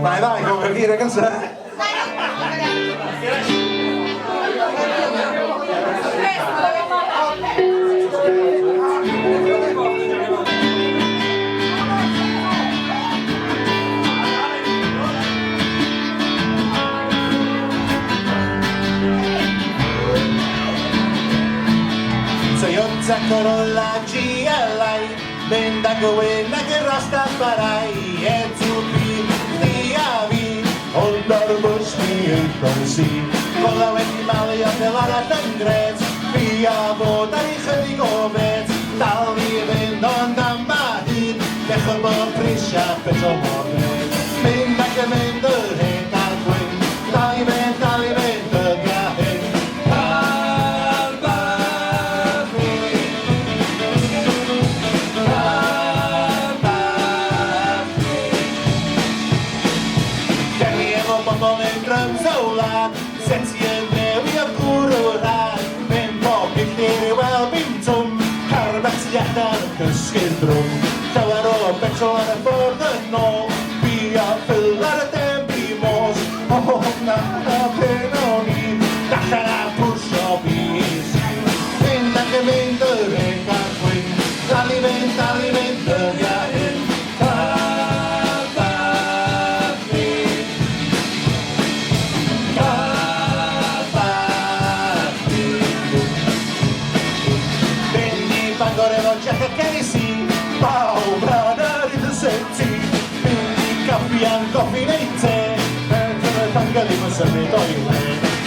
Vai, vai, come dire canzone. Con la GLA Benda quella che rasta farai e zuppi di avi Ondar busni e così Con la vetti male a pelare tendrets Via vota di chedigovets Tali vendon da madin Decho bo priscia peto mornet Benda che vende e calquin Tali vende gahen Sets je newi a gwrwrad Mewn bob i llir wel bim twm Carbet iadar cysgu'n drwm Llawer o betrol ar y ffordd yn ôl Bi a ffil ar y dembi mos O hwna a pen o'n i Dallan a pwrsio bis Fynd ac yn mynd yr hyn ar gwyn Dal i fynd yr iawn Bian coffi neu te Yn y tangal i'm yn symud o'i le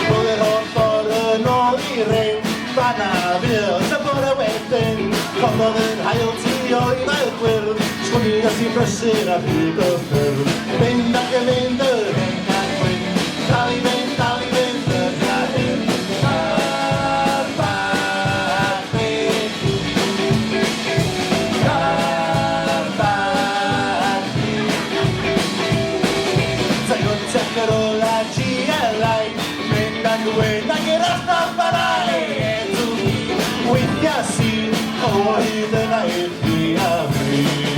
Roedd yr holl ffordd yn ôl i rew Fanna fydd y bore wedyn Cofodd yn hael ti o'i mael gwyrdd Sgwni a ti'n brysur a hyd o ffyrdd Fynd ac yn mynd yr hyn cael gwyn Dal i fynd yr gael Gwyn ac i'r athnafarai Edw weithia si o hyd yna i'r fi a fi